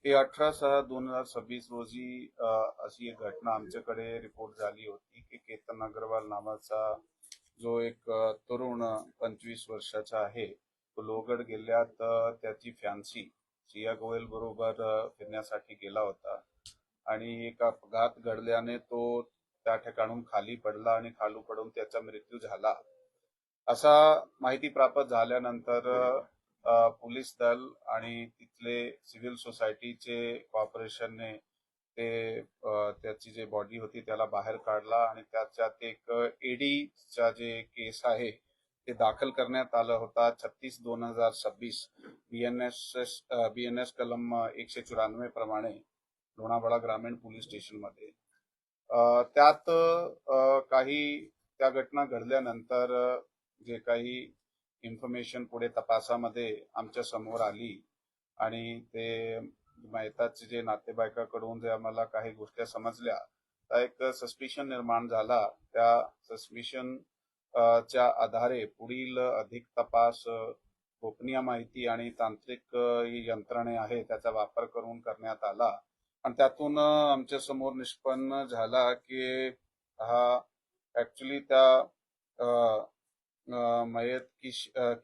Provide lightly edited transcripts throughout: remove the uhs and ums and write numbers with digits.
हे 18/6/2026 रोजी अशी एक घटना आमच्याकडे रिपोर्ट झाली होती की केतन अग्रवाल नावाचा जो एक तरुण 25 वर्षाचा आहे, तो लोहगड किल्ल्यात त्याची फॅन्सी सिया गोयल बरोबर फिरण्यासाठी गेला होता आणि एक अपघात घडल्याने तो त्या ठिकाणून खाली पडला आणि खाली पडून त्याचा मृत्यू झाला। असा माहिती प्राप्त झाल्यानंतर पोलीस दल आणि तिथले सिव्हिल सोसायटीचे कॉर्पोरेशनने त्याची जे बॉडी होती त्याला बाहेर काढला आणि त्याच्यात एक ईडीचा जे केस आहे ते दाखल करण्यात आलं होता 36/2026 बीएनएस कलम 194 प्रमाणे लोणावळा ग्रामीण पोलीस स्टेशन मध्ये। त्यात काही त्या घटना घडल्यानंतर जे काही इन्फॉर्मेशन पुढे तपासामध्ये आमच्या समोर आली आणि ते मेहताचे जे नातेवाईकाकडून जे आम्हाला काही गोष्टी समजल्या, तर एक सस्पिशन निर्माण झाला। त्या सस्पिशन च्या आधारे पुढील अधिक तपास गोपनीय माहिती आणि तांत्रिक यंत्रणे आहे त्याचा वापर करून करण्यात आला आणि त्यातून आमच्या समोर निष्पन्न झाला की हा ऍक्च्युली त्या मयत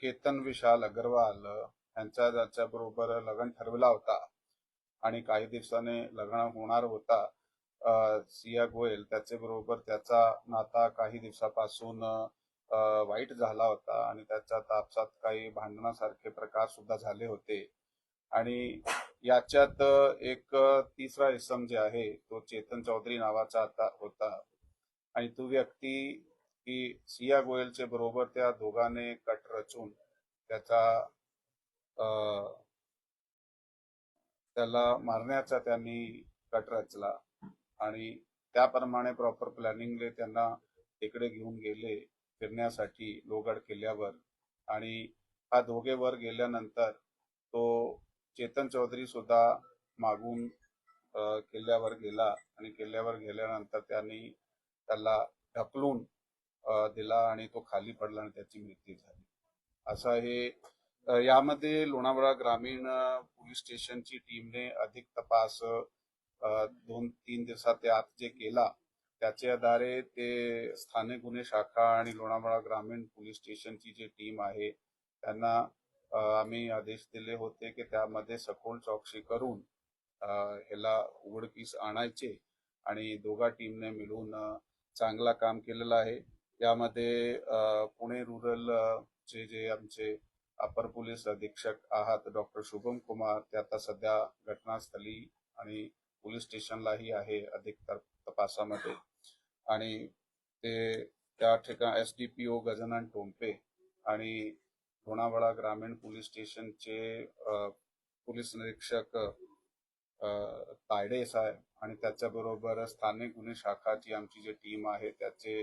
केतन विशाल अग्रवाल यांचा ज्याच्या बरोबर लग्न ठरवला होता आणि काही दिवसाने लग्न होणार होता सिया गोयल त्याचे बरोबर त्याचा नाता काही दिवसापासून वाईट झाला होता आणि त्याच्यात आपसात काही भांडणासारखे प्रकार सुद्धा झाले होते आणि याच्यात एक तिसरा इसम जे आहे तो चेतन चौधरी नावाचा आता होता आणि तो व्यक्ती की सिया गोयलचे बरोबर त्या दोघांने कट रचून त्याला मारण्याचा त्यांनी कट रचला आणि त्याप्रमाणे प्रॉपर प्लॅनिंगले त्यांना तिकडे घेऊन गेले फिरण्यासाठी लोहगड किल्ल्यावर आणि हा दोघे वर गेल्यानंतर तो चेतन चौधरी सुद्धा मागून किल्ल्यावर गेला आणि किल्ल्यावर गेल्यानंतर त्यांनी त्याला ढकलून दिला आणि तो खाली पडला आणि त्याची मृत्यू झाली। असं हे यामध्ये लोणावळा ग्रामीण पोलीस स्टेशनची टीमने अधिक तपास 2-3 दिवसात आत जे केला त्याच्या आधारे ते स्थानिक गुन्हे शाखा आणि लोणावळा ग्रामीण पोलीस स्टेशनची जी टीम आहे त्यांना आम्ही आदेश दिले होते की त्यामध्ये सखोल चौकशी करून ह्याला उघडकीस आणायचे आणि दोघा टीमने मिळून चांगला काम केलेलं आहे। यामध्ये पुणे रूरल चे जे आमचे अपर पोलीस अधीक्षक आहात डॉक्टर शुभम कुमार ते आता सध्या घटनास्थळी आणि पोलीस स्टेशनलाही आहे अधिक तपासामध्ये आणि ते त्या ठिकाणी एसडीपीओ गजानन टोंपे आणि लोणावळा ग्रामीण पोलीस स्टेशनचे पोलीस निरीक्षक तायडे साहेब आणि त्याच्याबरोबर स्थानिक गुन्हे शाखाची आमची जी टीम आहे त्याचे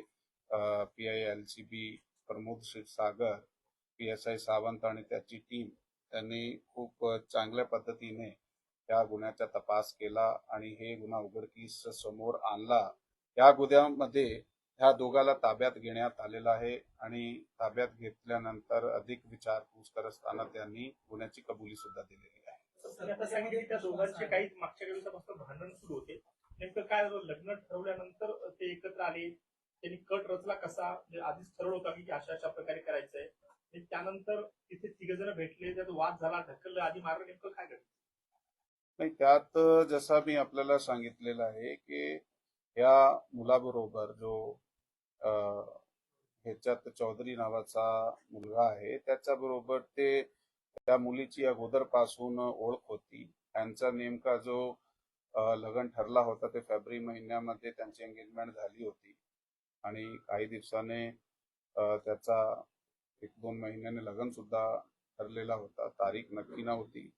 PI-LCB प्रमोद क्षीरसागर, PSI सावंत आणि त्याची टीम त्यांनी खूप चांगल्या पद्धतीने या गुन्ह्याचा तपास केला आणि हे गुन्हा उघडकीस समोर आणला। या गुन्ह्यामध्ये ह्या दोघाला ताब्यात घेण्यात आलेला आहे आणि ताब्यात घेतल्यानंतर अधिक विचारपूस करत असताना त्यांनी गुन्ह्याची कबुली सुद्धा दिलेली आहे। आता सांगितले त्या दोघांचे काही मागच्या दिवसापासून भांडण सुरू होते, नेमकं काय लग्न ठरवल्यानंतर ते एकत्र आले, त्यांनी कट रचला कसा, आधीच ठरवलं होता की अशा अशा प्रकारे करायचंय, त्यानंतर तिथे तिघजण भेटले, त्यात वाद झाला, ढकललं, आधी मारलं, नेमकं काय घडलं? नाही, त्यात जसं मी आपल्याला सांगितलेलं आहे की या मुलाबरोबर जो ह्याच्यात चौधरी नावाचा मुलगा आहे त्याच्याबरोबर ते त्या मुलीची अगोदर पासून ओळख होती। त्यांचा नेमका जो लग्न ठरला होता ते फेब्रुवारी महिन्यामध्ये त्यांची एंगेजमेंट झाली होती आणि काही दिवसाने त्याचा 1-2 महिन्याने लग्न सुद्धा ठरलेला होता, तारीख नक्की नव्हती।